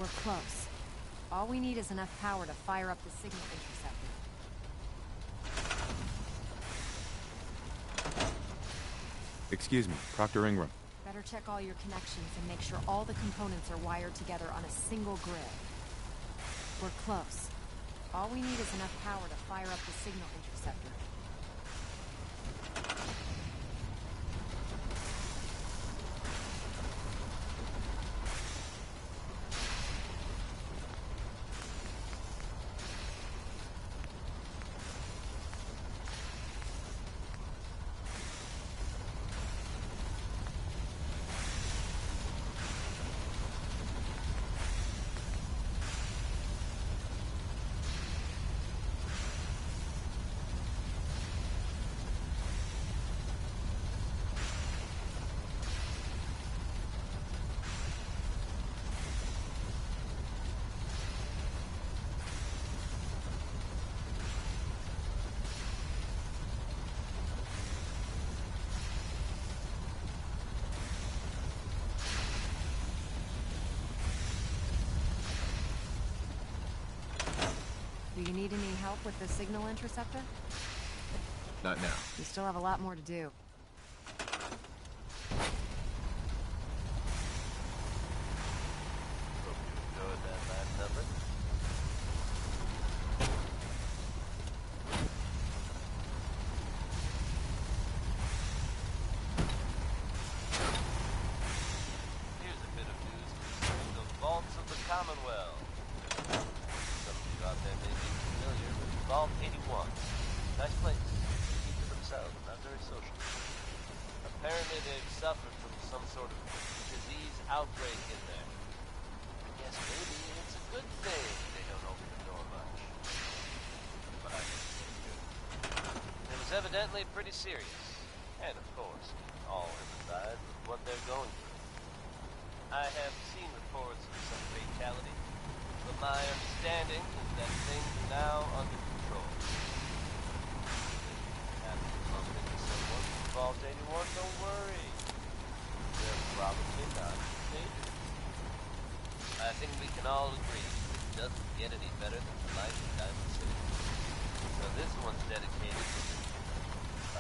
We're close. All we need is enough power to fire up the signal interceptor. Excuse me, Proctor Ingram. Better check all your connections and make sure all the components are wired together on a single grid. We're close. All we need is enough power to fire up the signal interceptor. Do you need any help with the signal interceptor? Not now. You still have a lot more to do. Hope you enjoyed that last number. Here's a bit of news concerning the vaults of the Commonwealth. Some of you out there may be familiar with Vault 81. Nice place. Keep to themselves, not very social. Apparently they've suffered from some sort of disease outbreak in there. I guess maybe it's a good thing they don't open the door much. But I think it's good. It was evidently pretty serious. And of course, all empathize with what they're going through. I have seen reports of some fatality, but my understanding is that things are now under control. Happen to bump into someone from Vault 81, don't worry. They're probably not related. I think we can all agree it doesn't get any better than the life in Diamond City. So this one's dedicated to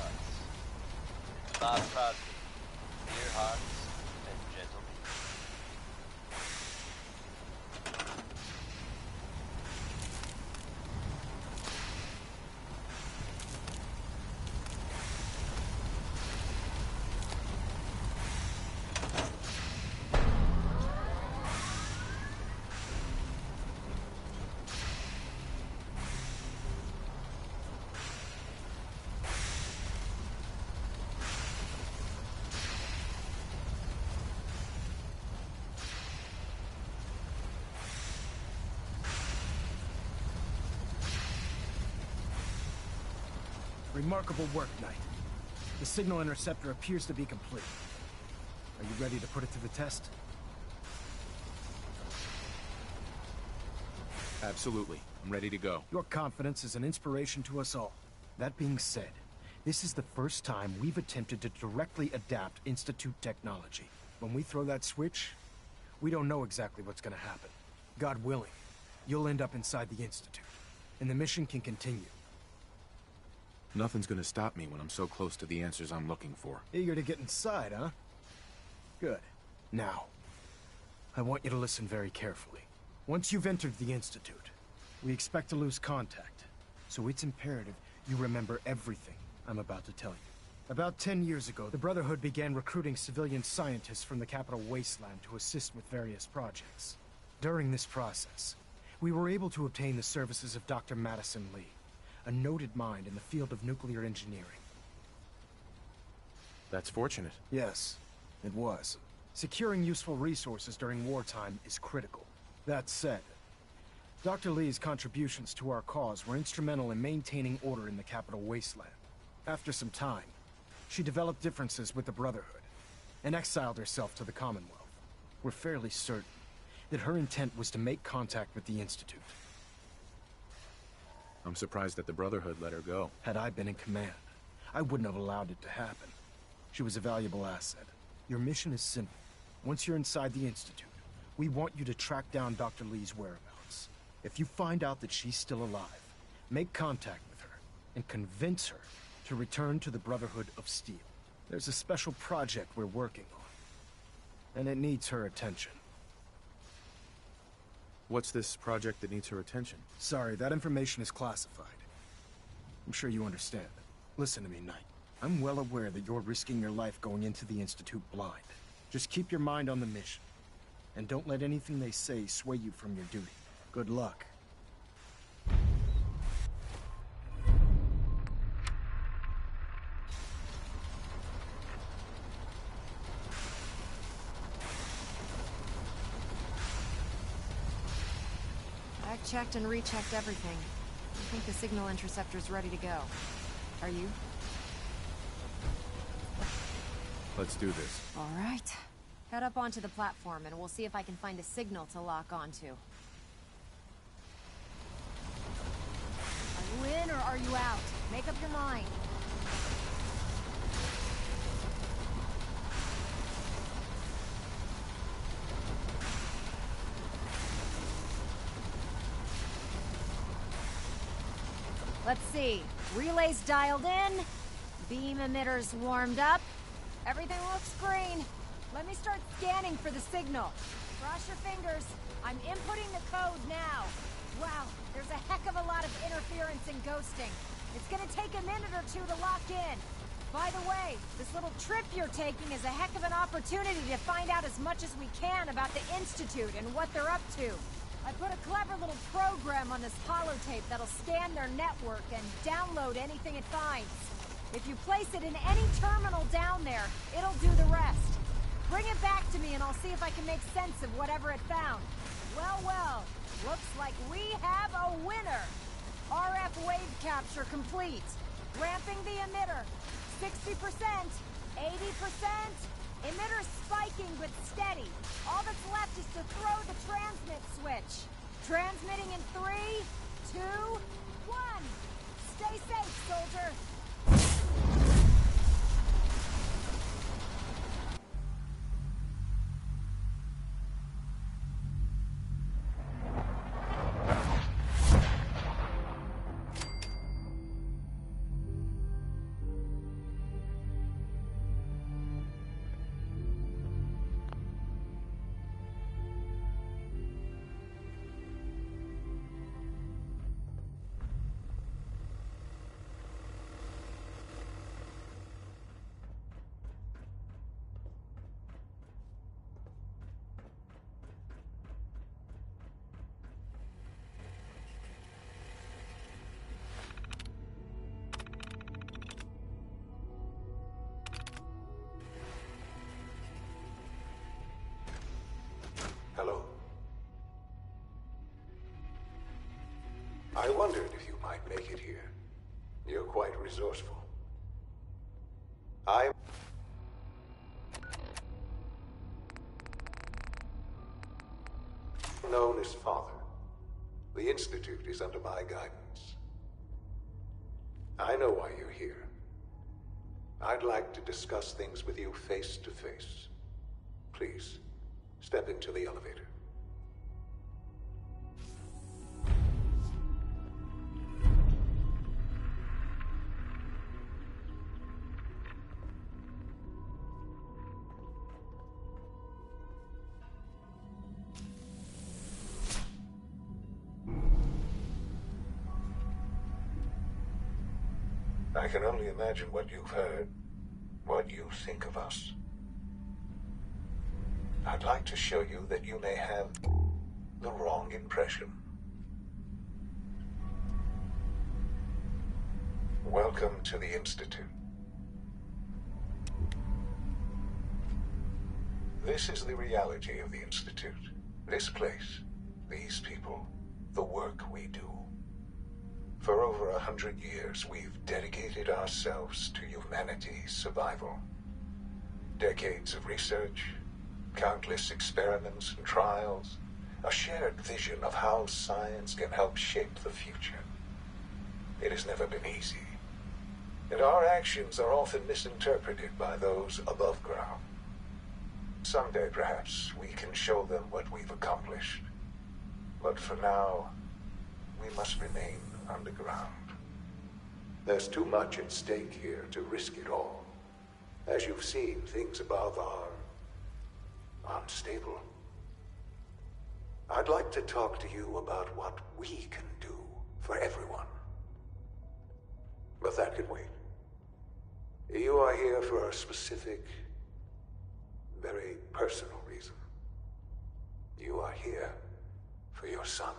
us. It's Bob Crosby, dear hearts and gentle people. Remarkable work, Knight. The signal interceptor appears to be complete. Are you ready to put it to the test? Absolutely. I'm ready to go. Your confidence is an inspiration to us all. That being said, this is the first time we've attempted to directly adapt Institute technology. When we throw that switch, we don't know exactly what's gonna happen. God willing, you'll end up inside the Institute, and the mission can continue. Nothing's gonna stop me when I'm so close to the answers I'm looking for. Eager to get inside, huh? Good. Now, I want you to listen very carefully. Once you've entered the Institute, we expect to lose contact, so it's imperative you remember everything I'm about to tell you. About 10 years ago, the Brotherhood began recruiting civilian scientists from the Capital Wasteland to assist with various projects. During this process, we were able to obtain the services of Dr. Madison Lee, a noted mind in the field of nuclear engineering. That's fortunate. Yes, it was. Securing useful resources during wartime is critical. That said, Dr. Lee's contributions to our cause were instrumental in maintaining order in the Capital Wasteland. After some time, she developed differences with the Brotherhood and exiled herself to the Commonwealth. We're fairly certain that her intent was to make contact with the Institute. I'm surprised that the Brotherhood let her go. Had I been in command, I wouldn't have allowed it to happen. She was a valuable asset. Your mission is simple. Once you're inside the Institute, We want you to track down Dr. Lee's whereabouts. If you find out that she's still alive, make contact with her and convince her to return to the Brotherhood of Steel. There's a special project we're working on, and it needs her attention. What's this project that needs her attention? Sorry, that information is classified. I'm sure you understand. Listen to me, Knight. I'm well aware that you're risking your life going into the Institute blind. Just keep your mind on the mission. And don't let anything they say sway you from your duty. Good luck. I've checked and rechecked everything. I think the signal interceptor's ready to go. Are you? Let's do this. All right. Head up onto the platform and we'll see if I can find a signal to lock onto. Are you in or are you out? Make up your mind. Let's see. Relays dialed in. Beam emitters warmed up. Everything looks green. Let me start scanning for the signal. Cross your fingers. I'm inputting the code now. Wow, there's a heck of a lot of interference and ghosting. It's gonna take a minute or two to lock in. By the way, this little trip you're taking is a heck of an opportunity to find out as much as we can about the Institute and what they're up to. I put a clever little program on this holotape that'll scan their network and download anything it finds. If you place it in any terminal down there, it'll do the rest. Bring it back to me and I'll see if I can make sense of whatever it found. Well, well, looks like we have a winner. RF wave capture complete. Ramping the emitter. 60%, 80%. Emitter spiking but steady. All that's left is to throw the transmit switch. Transmitting in 3, 2, 1. Stay safe, soldier. Hello. I wondered if you might make it here. You're quite resourceful. I'm known as Father. The Institute is under my guidance. I know why you're here. I'd like to discuss things with you face to face. Please. Step into the elevator. I can only imagine what you've heard, what you think of us. I'd like to show you that you may have the wrong impression. Welcome to the Institute. This is the reality of the Institute. This place, these people, the work we do. For over 100 years, we've dedicated ourselves to humanity's survival. Decades of research, countless experiments and trials, a shared vision of how science can help shape the future. It has never been easy, and our actions are often misinterpreted by those above ground. Someday, perhaps, we can show them what we've accomplished. But for now, we must remain underground. There's too much at stake here to risk it all. As you've seen, things above are unstable. I'd like to talk to you about what we can do for everyone. But that can wait. You are here for a specific, very personal reason. You are here for your son.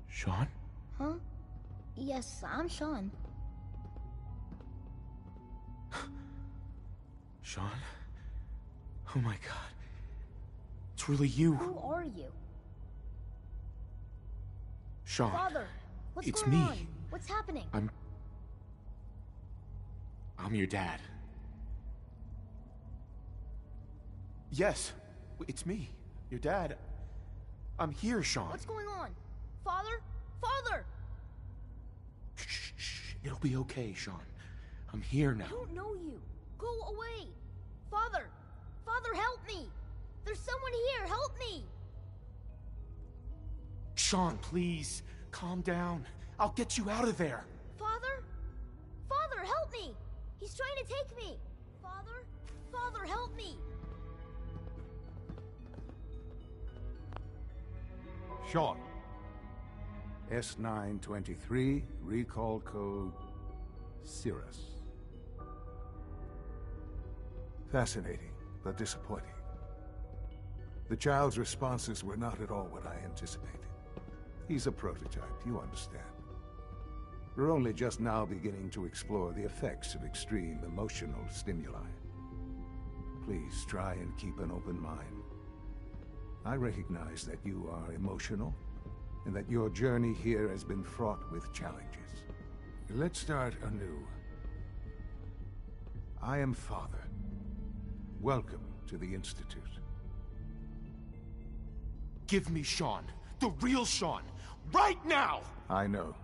Sean? Huh? Yes, I'm Sean. Sean? Oh my god. It's really you. Who are you? Sean. Father, what's It's going me. on? What's happening? I'm your dad. Yes, it's me. Your dad. I'm here, Sean. What's going on? Father? Father! Shh. It'll be okay, Sean. I'm here now. I don't know you. Go away. Father! Father, help me! There's someone here, help me! Sean, please. Calm down. I'll get you out of there. Father? Father, help me! He's trying to take me! Father? Father, help me! Sean. S923, recall code Cirrus. Fascinating, but disappointing. The child's responses were not at all what I anticipated. He's a prototype, you understand. We're only just now beginning to explore the effects of extreme emotional stimuli. Please try and keep an open mind. I recognize that you are emotional, and that your journey here has been fraught with challenges. Let's start anew. I am Father. Welcome to the Institute. Give me Sean. The real Sean. Right now! I know.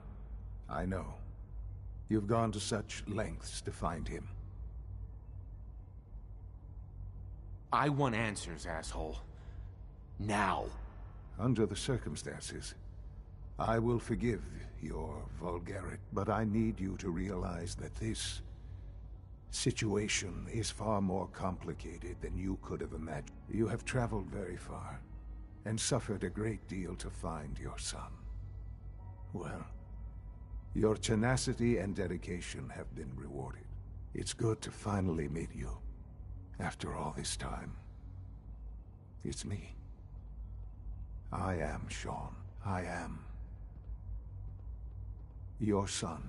You've gone to such lengths to find him. I want answers, asshole. Now. Under the circumstances, I will forgive your vulgarity, but I need you to realize that this situation is far more complicated than you could have imagined. You have traveled very far, and suffered a great deal to find your son. Well, your tenacity and dedication have been rewarded. It's good to finally meet you, after all this time. It's me. I am Sean. I am your son.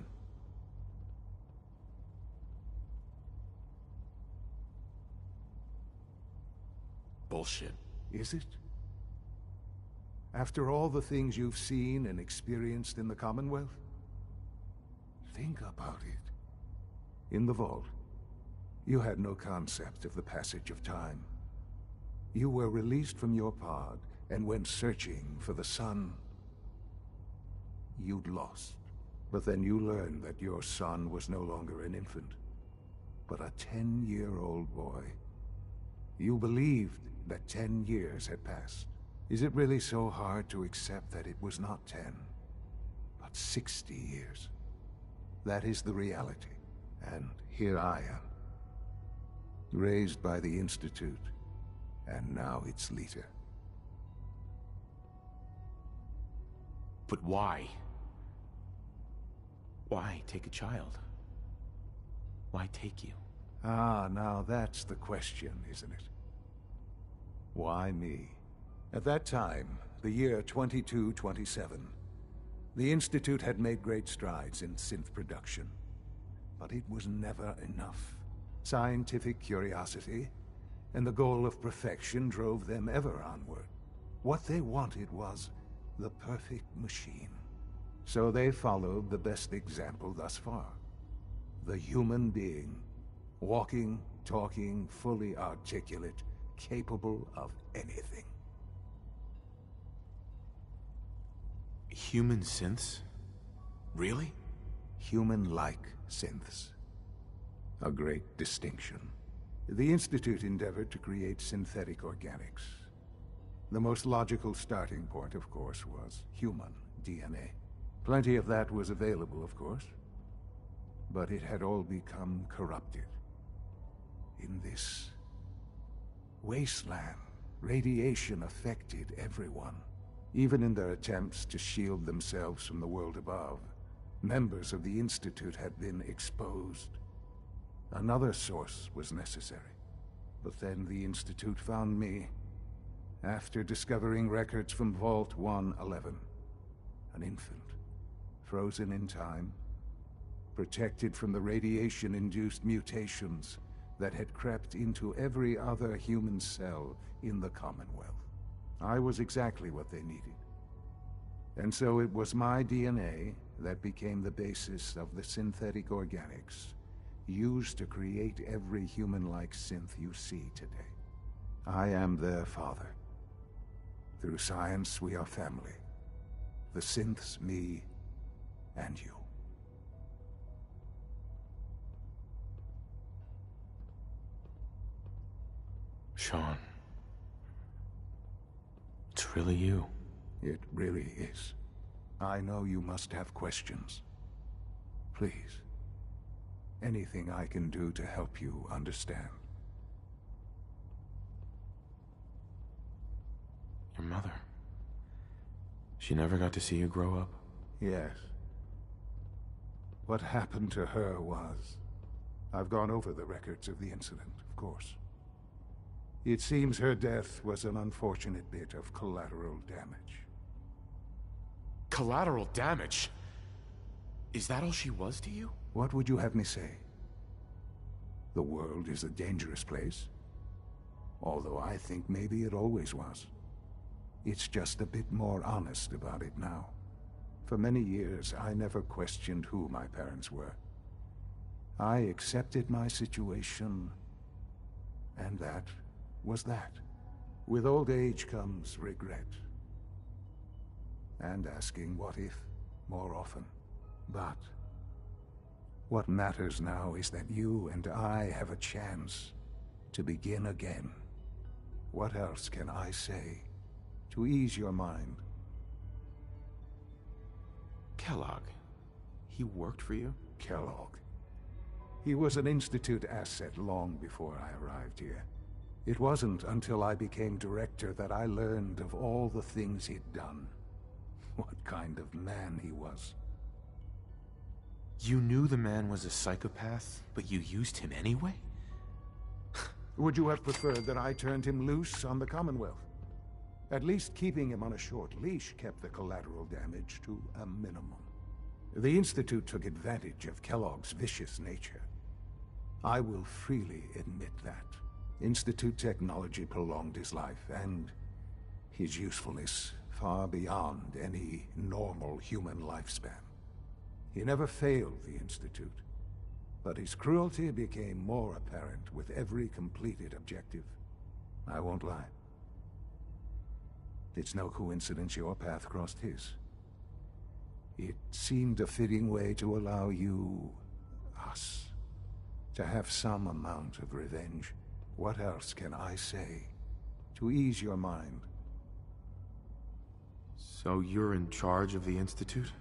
Bullshit. Is it? After all the things you've seen and experienced in the Commonwealth? Think about it. In the Vault, you had no concept of the passage of time. You were released from your pod and went searching for the sun you'd lost. But then you learned that your son was no longer an infant, but a 10-year-old boy. You believed that 10 years had passed. Is it really so hard to accept that it was not 10, but 60 years? That is the reality, and here I am. Raised by the Institute, and now its leader. But why? Why take a child? Why take you? Ah, now that's the question, isn't it? Why me? At that time, the year 2227, the Institute had made great strides in synth production. But it was never enough. Scientific curiosity and the goal of perfection drove them ever onward. What they wanted was the perfect machine. So they followed the best example thus far. The human being, walking, talking, fully articulate, capable of anything. Human synths? Really? Human-like synths. A great distinction. The Institute endeavored to create synthetic organics. The most logical starting point, of course, was human DNA. Plenty of that was available, of course. But it had all become corrupted. In this wasteland, radiation affected everyone. Even in their attempts to shield themselves from the world above, members of the Institute had been exposed. Another source was necessary. But then the Institute found me, after discovering records from Vault 111. An infant, frozen in time, protected from the radiation-induced mutations that had crept into every other human cell in the Commonwealth. I was exactly what they needed. And so it was my DNA that became the basis of the synthetic organics used to create every human-like synth you see today. I am their father. Through science, we are family. The synths, me, and you. Shaun. It's really you. It really is. I know you must have questions. Please. Anything I can do to help you understand. Your mother. She never got to see you grow up? Yes. What happened to her was... I've gone over the records of the incident, of course. It seems her death was an unfortunate bit of collateral damage. Collateral damage? Is that all she was to you? What would you have me say? The world is a dangerous place. Although I think maybe it always was. It's just a bit more honest about it now. For many years, I never questioned who my parents were. I accepted my situation, and that was that. With old age comes regret. And asking what if more often. But what matters now is that you and I have a chance to begin again. What else can I say to ease your mind? Kellogg. He worked for you? Kellogg. He was an Institute asset long before I arrived here. It wasn't until I became director that I learned of all the things he'd done. What kind of man he was. You knew the man was a psychopath, but you used him anyway? Would you have preferred that I turned him loose on the Commonwealth? At least keeping him on a short leash kept the collateral damage to a minimum. The Institute took advantage of Kellogg's vicious nature. I will freely admit that. Institute technology prolonged his life, and his usefulness far beyond any normal human lifespan. He never failed the Institute, but his cruelty became more apparent with every completed objective. I won't lie. It's no coincidence your path crossed his. It seemed a fitting way to allow you, us, to have some amount of revenge. What else can I say to ease your mind? So you're in charge of the Institute?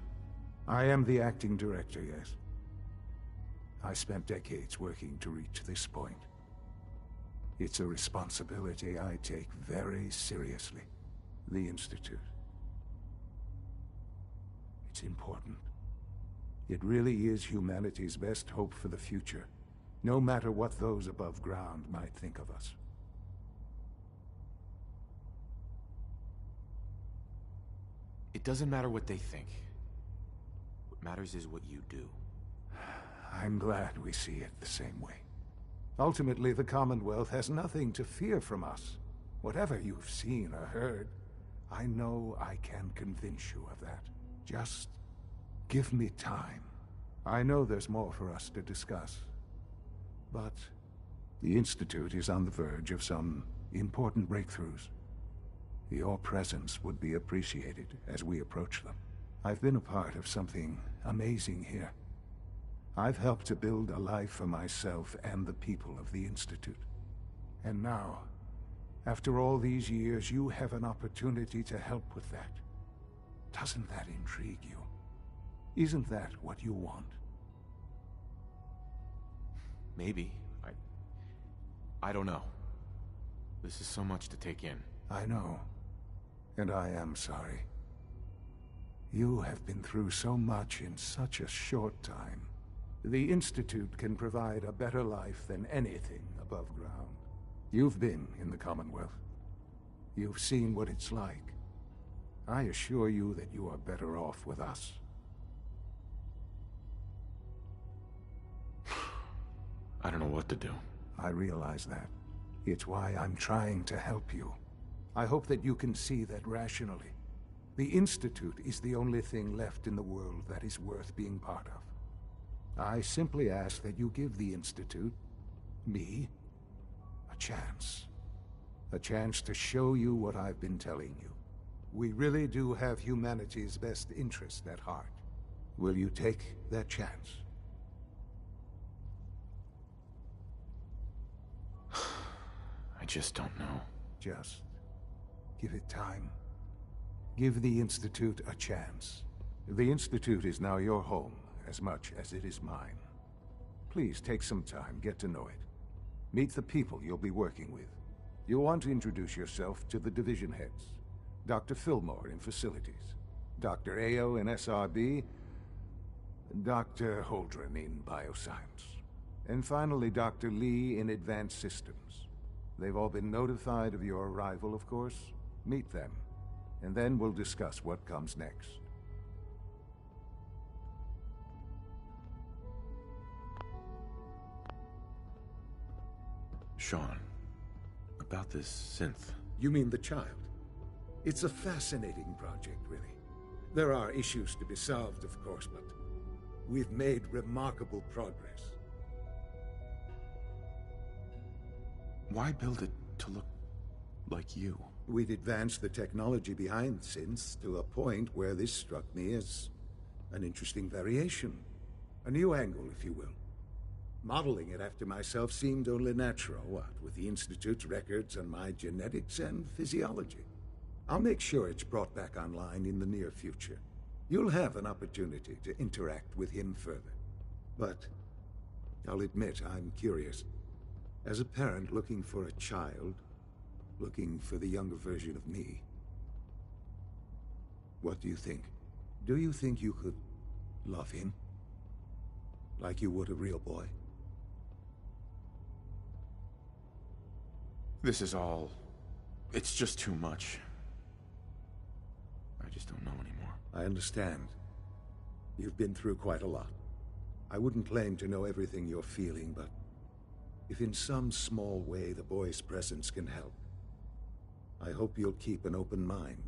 I am the acting director, yes. I spent decades working to reach this point. It's a responsibility I take very seriously. The Institute. It's important. It really is humanity's best hope for the future, no matter what those above ground might think of us. It doesn't matter what they think. What matters is what you do. I'm glad we see it the same way. Ultimately, the Commonwealth has nothing to fear from us. Whatever you've seen or heard, I know I can convince you of that. Just Give me time. I know there's more for us to discuss. But the Institute is on the verge of some important breakthroughs. Your presence would be appreciated as we approach them. I've been a part of something amazing here. I've helped to build a life for myself and the people of the Institute. And now, after all these years, you have an opportunity to help with that. Doesn't that intrigue you? Isn't that what you want? Maybe. I don't know. This is so much to take in. I know. And I am sorry. You have been through so much in such a short time. The Institute can provide a better life than anything above ground. You've been in the Commonwealth. You've seen what it's like. I assure you that you are better off with us. I don't know what to do. I realize that. It's why I'm trying to help you. I hope that you can see that rationally. The Institute is the only thing left in the world that is worth being part of. I simply ask that you give the Institute, me, a chance. A chance to show you what I've been telling you. We really do have humanity's best interest at heart. Will you take that chance? I just don't know. Just give it time. Give the Institute a chance. The Institute is now your home as much as it is mine. Please take some time, get to know it. Meet the people you'll be working with. You'll want to introduce yourself to the division heads. Dr. Fillmore in Facilities, Dr. Ayo in SRB, Dr. Holdren in Bioscience, and finally Dr. Lee in Advanced Systems. They've all been notified of your arrival, of course. Meet them, and then we'll discuss what comes next. Sean, about this synth. You mean the child? It's a fascinating project, really. There are issues to be solved, of course, but we've made remarkable progress. Why build it to look like you? We've advanced the technology behind synths to a point where this struck me as an interesting variation. A new angle, if you will. Modeling it after myself seemed only natural, what with the Institute's records on my genetics and physiology. I'll make sure it's brought back online in the near future. You'll have an opportunity to interact with him further. But I'll admit I'm curious. As a parent looking for a child, looking for the younger version of me, what do you think? Do you think you could love him? Like you would a real boy? This is all... it's just too much. I just don't know anymore. I understand. You've been through quite a lot. I wouldn't claim to know everything you're feeling, but if in some small way the boy's presence can help, I hope you'll keep an open mind.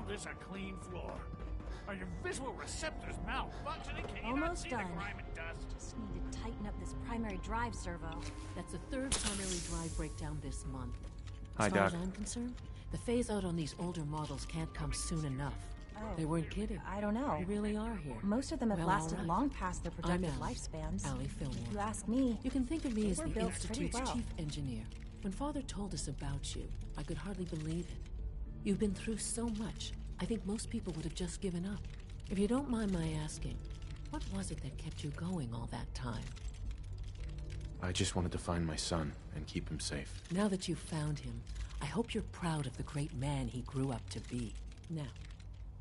This a clean floor. Are your visual receptors malfunctioning? Can you not Almost see done. the grime and dust? Just need to tighten up this primary drive servo. That's the third primary drive breakdown this month. Hi, As far Doc. as I'm concerned, the phase-out on these older models can't come soon enough. Oh, They weren't kidding. I don't know. We really are here. Most of them have Well, lasted all right. long past their projected I'm Allie. lifespans. Allie Fillmore. If you ask me, You can think of me as They the were built pretty Institute's well. chief engineer. When Father told us about you, I could hardly believe it. You've been through so much, I think most people would have just given up. If you don't mind my asking, what was it that kept you going all that time? I just wanted to find my son and keep him safe. Now that you've found him, I hope you're proud of the great man he grew up to be. Now,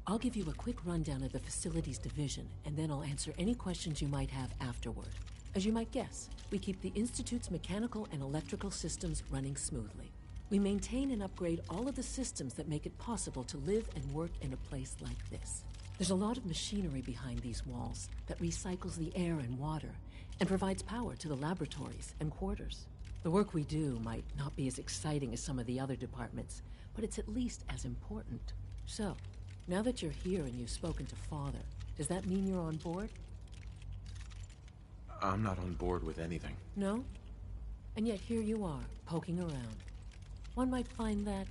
I'll give you a quick rundown of the Facilities Division, and then I'll answer any questions you might have afterward. As you might guess, we keep the Institute's mechanical and electrical systems running smoothly. We maintain and upgrade all of the systems that make it possible to live and work in a place like this. There's a lot of machinery behind these walls that recycles the air and water and provides power to the laboratories and quarters. The work we do might not be as exciting as some of the other departments, but it's at least as important. So, now that you're here and you've spoken to Father, does that mean you're on board? I'm not on board with anything. No? And yet here you are, poking around. One might find that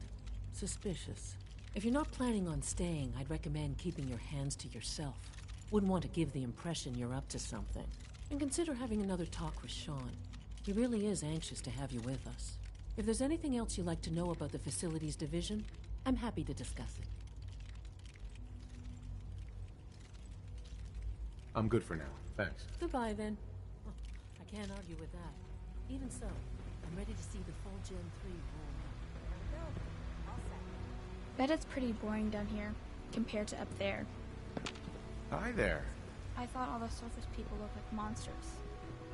suspicious. If you're not planning on staying, I'd recommend keeping your hands to yourself. Wouldn't want to give the impression you're up to something. And consider having another talk with Sean. He really is anxious to have you with us. If there's anything else you'd like to know about the Facilities Division, I'm happy to discuss it. I'm good for now. Thanks. Goodbye, then. Oh, I can't argue with that. Even so, I'm ready to see the full Gen 3 roll out. Bet it's pretty boring down here, compared to up there. Hi there. I thought all the surface people looked like monsters.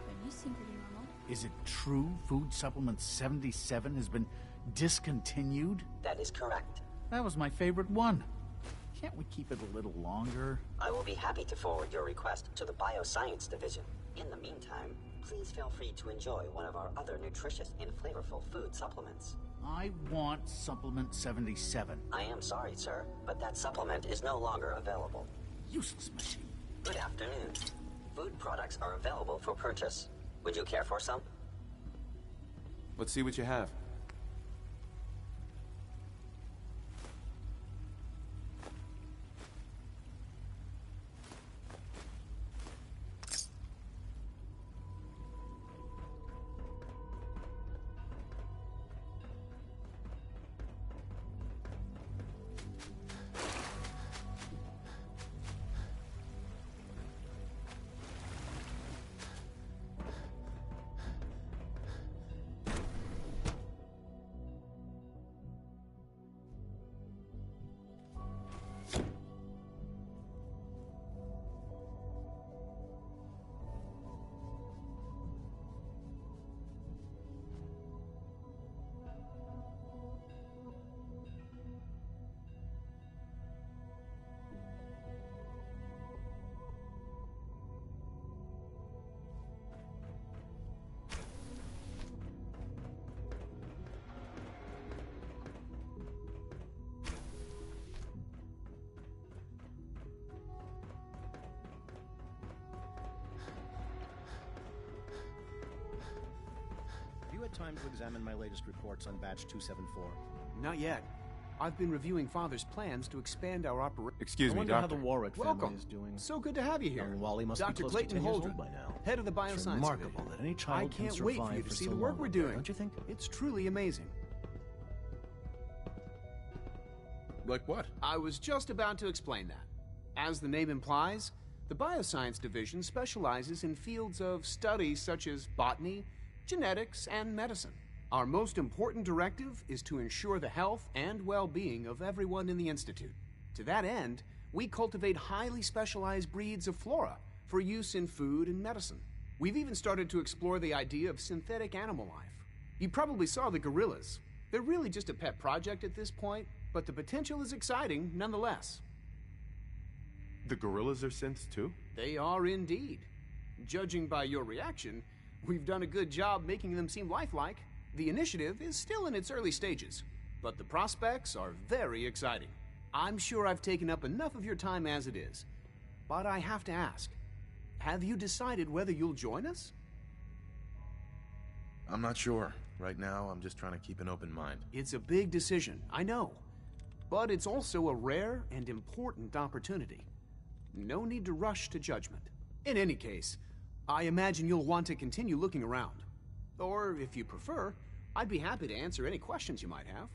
But you seem pretty normal. Is it true Food Supplement 77 has been discontinued? That is correct. That was my favorite one. Can't we keep it a little longer? I will be happy to forward your request to the Bioscience Division. In the meantime, please feel free to enjoy one of our other nutritious and flavorful food supplements. I want Supplement 77. I am sorry, sir, but that supplement is no longer available. Useless machine. Good afternoon. Food products are available for purchase. Would you care for some? Let's see what you have. You had time to examine my latest reports on Batch 274? Not yet. I've been reviewing Father's plans to expand our operation. Excuse me, I wonder Doctor. how the Warwick family Welcome. is doing. So good to have you here. Young Wally must Dr. be close Clayton to 10 years Holdren, old by now. head of the It's Bioscience remarkable Division. that any child I can can't wait for survive you to for see so the work long we're up there, doing. don't you think? It's truly amazing. Like what? I was just about to explain that. As the name implies, the Bioscience Division specializes in fields of study such as botany, genetics, and medicine. Our most important directive is to ensure the health and well-being of everyone in the Institute. To that end, we cultivate highly specialized breeds of flora for use in food and medicine. We've even started to explore the idea of synthetic animal life. You probably saw the gorillas. They're really just a pet project at this point, but the potential is exciting nonetheless. The gorillas are synths too? They are indeed. Judging by your reaction, we've done a good job making them seem lifelike. The initiative is still in its early stages, but the prospects are very exciting. I'm sure I've taken up enough of your time as it is, but I have to ask, have you decided whether you'll join us? I'm not sure. Right now, I'm just trying to keep an open mind. It's a big decision, I know, but it's also a rare and important opportunity. No need to rush to judgment. In any case, I imagine you'll want to continue looking around. Or, if you prefer, I'd be happy to answer any questions you might have.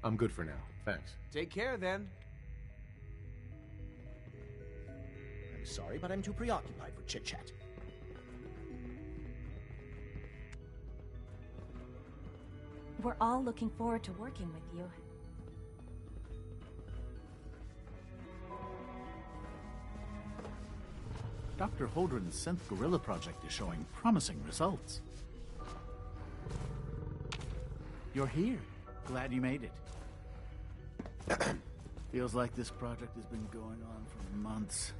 I'm good for now. Thanks. Take care, then. Sorry, but I'm too preoccupied for chit-chat. We're all looking forward to working with you. Dr. Holdren's synth gorilla project is showing promising results. You're here. Glad you made it. Feels like this project has been going on for months.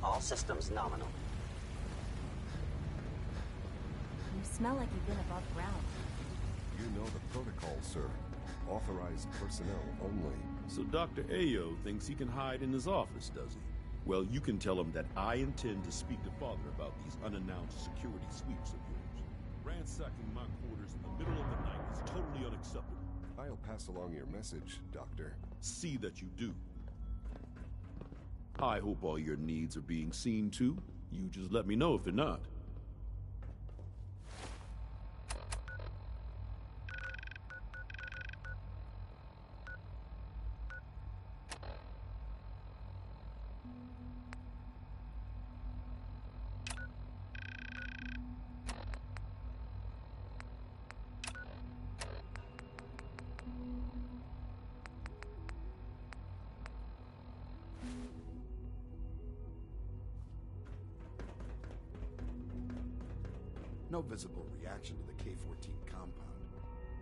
All systems nominal. You smell like you've been above ground. You know the protocol, sir. Authorized personnel only. So Dr. Ayo thinks he can hide in his office, does he? Well, you can tell him that I intend to speak to Father about these unannounced security sweeps of yours. Ransacking my quarters in the middle of the night is totally unacceptable. I'll pass along your message, Doctor. See that you do. I hope all your needs are being seen too. You just let me know if they're not. No visible reaction to the K-14 compound.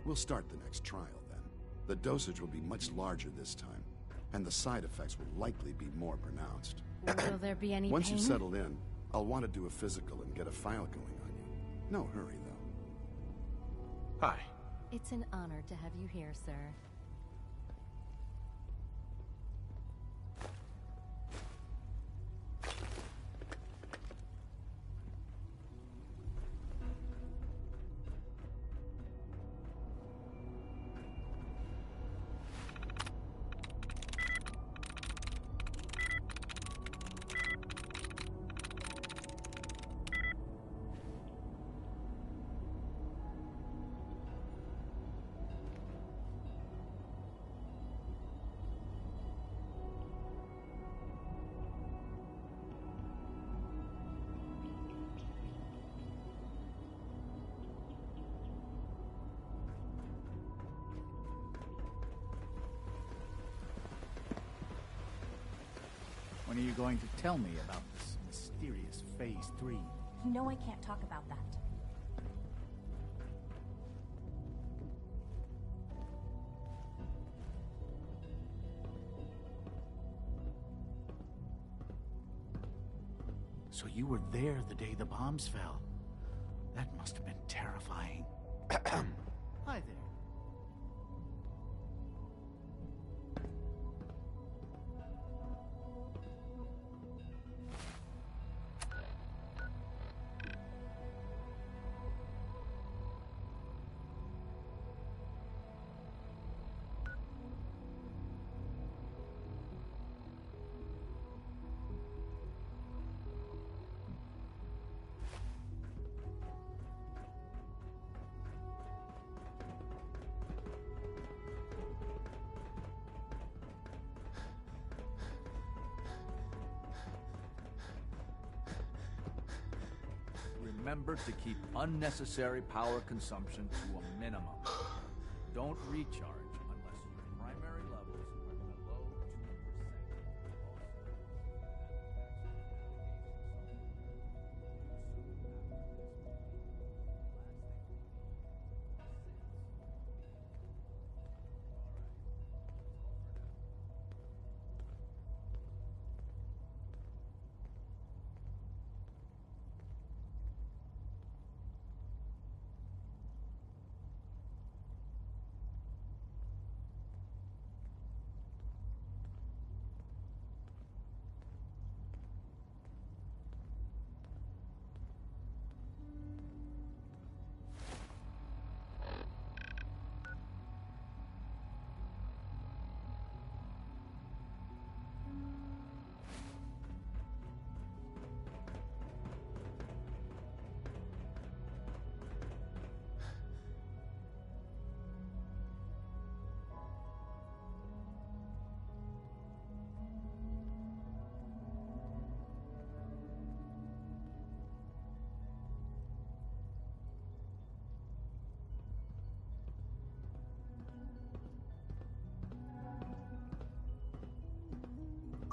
We'll start the next trial then. The dosage will be much larger this time, and the side effects will likely be more pronounced. Will there be any Once pain? you settle in, I'll want to do a physical and get a file going on you. No hurry, though. Hi. It's an honor to have you here, sir. When are you going to tell me about this mysterious Phase 3? You know I can't talk about that. So you were there the day the bombs fell. That must have been terrifying. Hi there. Remember to keep unnecessary power consumption to a minimum. Don't recharge unless your primary levels are below 2%.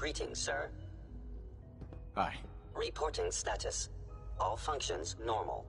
Greetings, sir. Hi. Reporting status. All functions normal.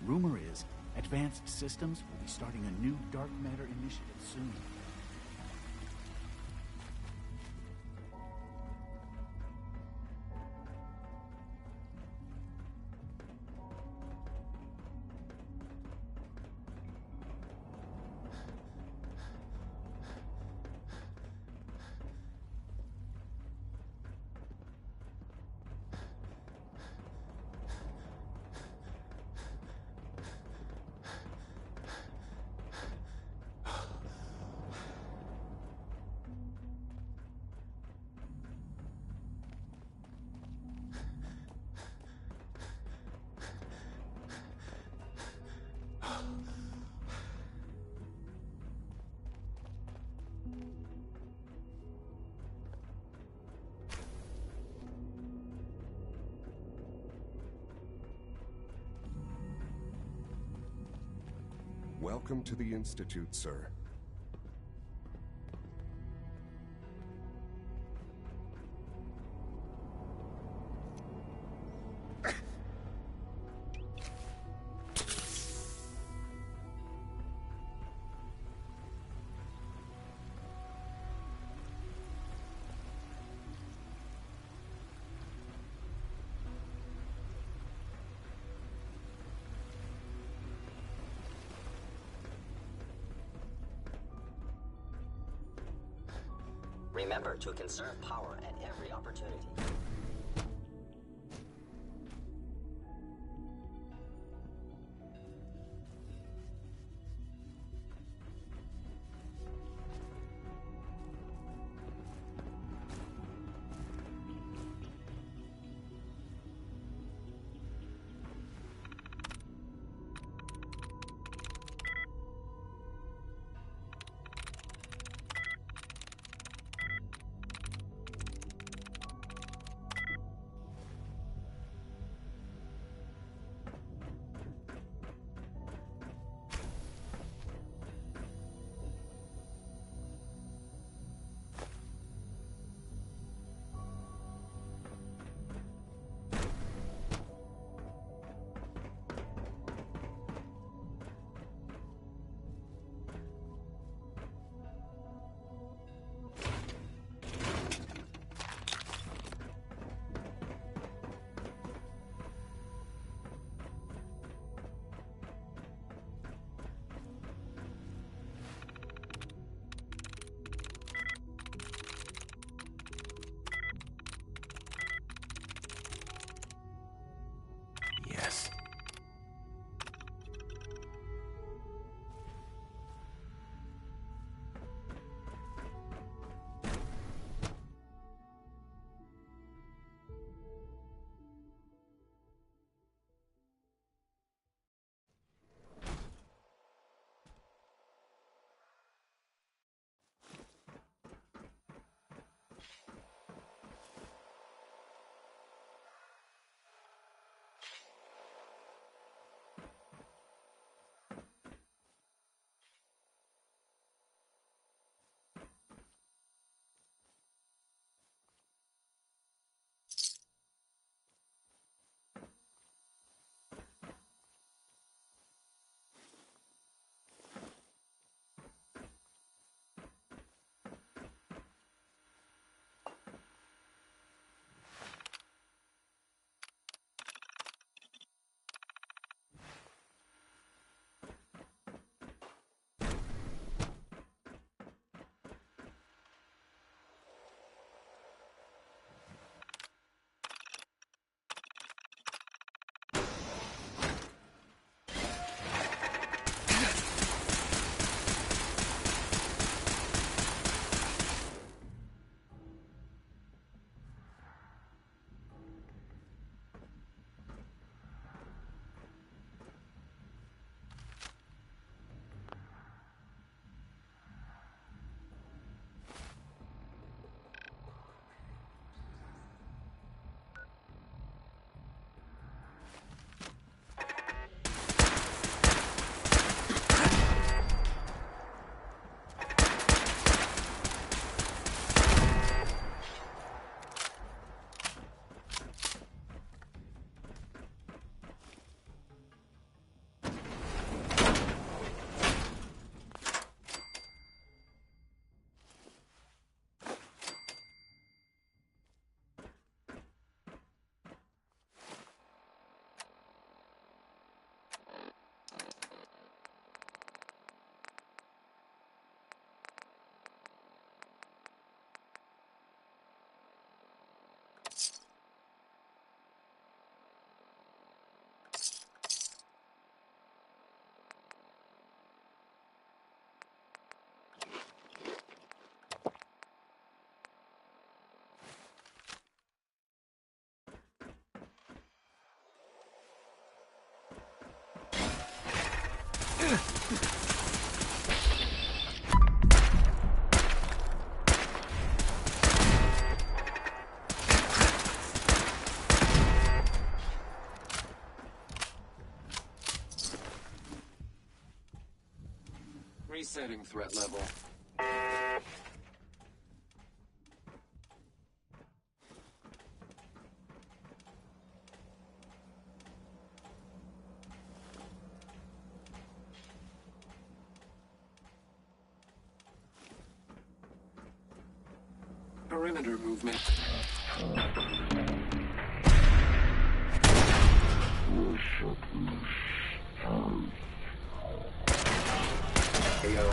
Rumor is, Advanced Systems will be starting a new dark matter initiative soon. Welcome to the Institute, sir. Remember to conserve power at every opportunity. Resetting threat level. Perimeter movement. KO.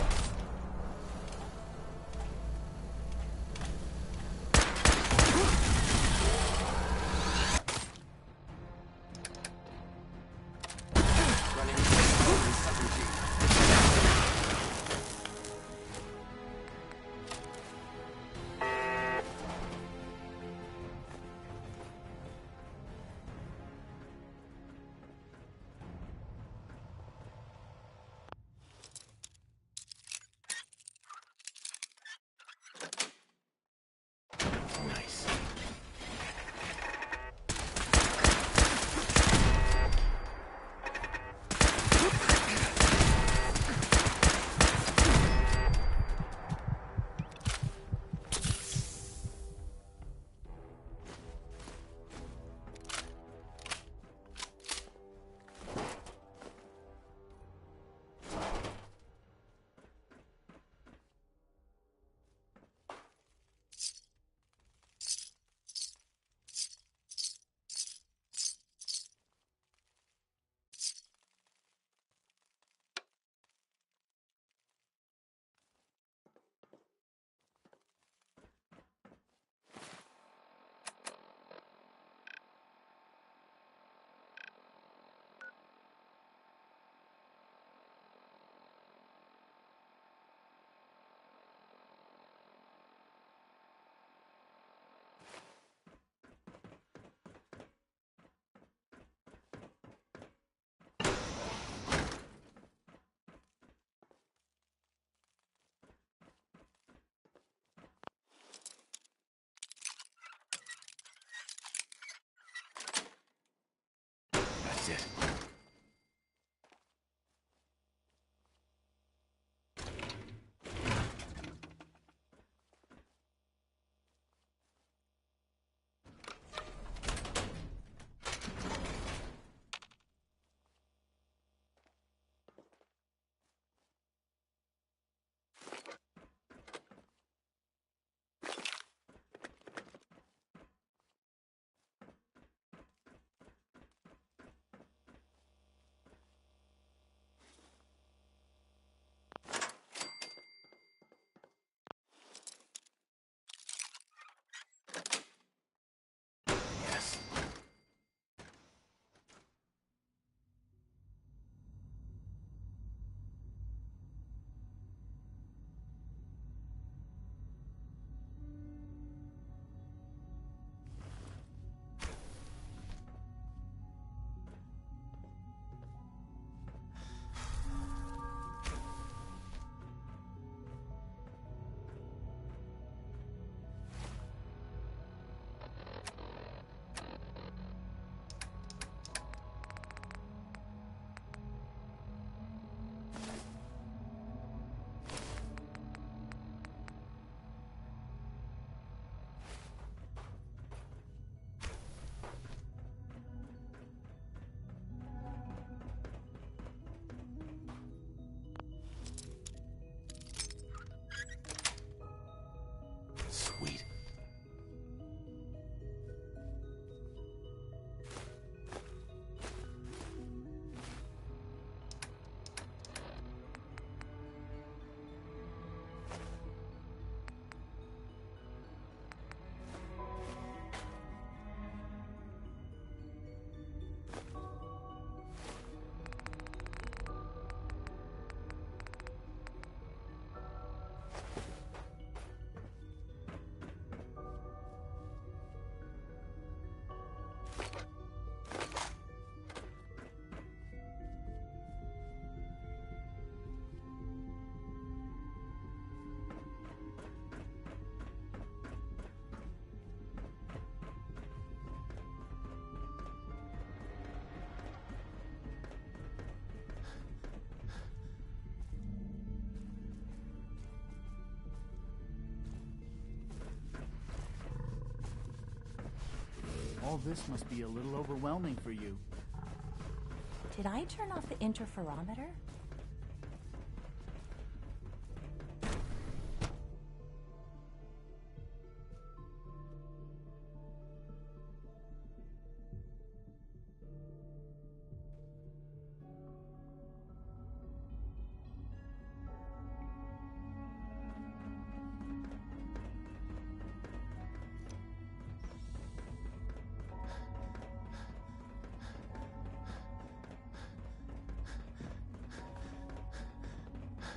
Running 17. All this must be a little overwhelming for you. Did I turn off the interferometer?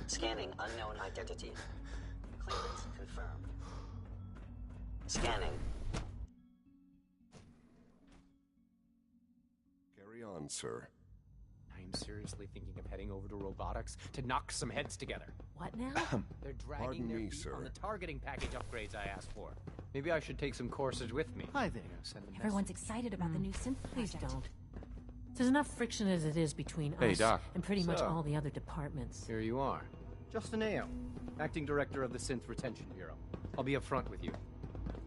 Scanning unknown identity. Clearance confirmed. Scanning. Carry on, sir. I am seriously thinking of heading over to robotics to knock some heads together. What now? They're dragging Pardon their me, feet sir. on the targeting package upgrades I asked for. Maybe I should take some courses with me. Hi there. Everyone's excited about the new synth Please project. don't. There's enough friction as it is between Hey, us Doc. and pretty much So? all the other departments. Here you are. Justin Ayo, Acting Director of the Synth Retention Bureau. I'll be upfront with you.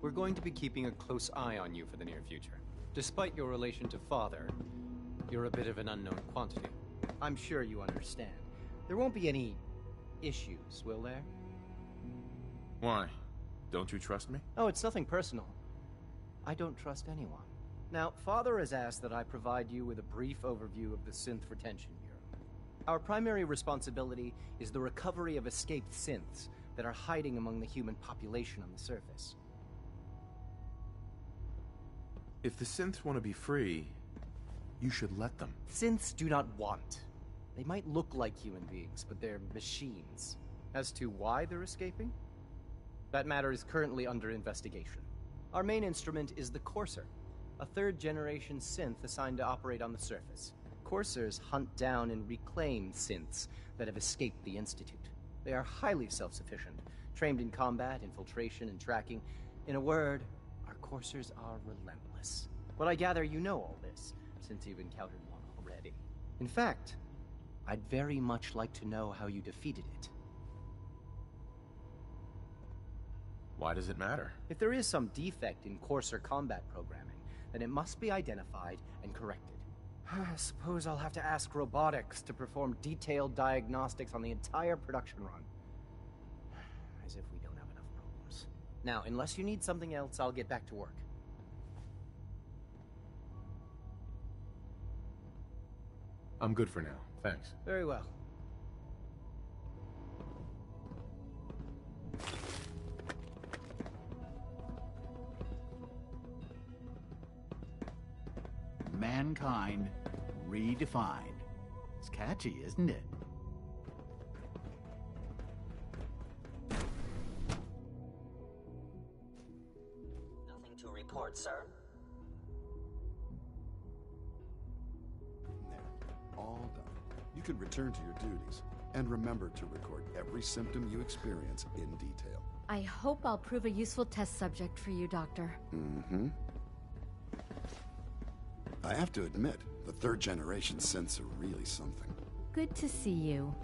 We're going to be keeping a close eye on you for the near future. Despite your relation to Father, you're a bit of an unknown quantity. I'm sure you understand. There won't be any issues, will there? Why? Don't you trust me? Oh, it's nothing personal. I don't trust anyone. Now, Father has asked that I provide you with a brief overview of the Synth Retention Bureau. Our primary responsibility is the recovery of escaped synths that are hiding among the human population on the surface. If the synths want to be free, you should let them. Synths do not want. They might look like human beings, but they're machines. As to why they're escaping? That matter is currently under investigation. Our main instrument is the Courser, a third-generation synth assigned to operate on the surface. Coursers hunt down and reclaim synths that have escaped the Institute. They are highly self-sufficient, trained in combat, infiltration, and tracking. In a word, our Coursers are relentless. But I gather you know all this, since you've encountered one already. In fact, I'd very much like to know how you defeated it. Why does it matter? If there is some defect in Courser combat programming, then it must be identified and corrected. I suppose I'll have to ask robotics to perform detailed diagnostics on the entire production run. As if we don't have enough problems. Now, unless you need something else, I'll get back to work. I'm good for now, thanks. Very well. Mankind redefined. It's catchy, isn't it? Nothing to report, sir. There. All done. You can return to your duties. And remember to record every symptom you experience in detail. I hope I'll prove a useful test subject for you, Doctor. Mm-hmm. I have to admit, the third-generation synths are really something. Good to see you.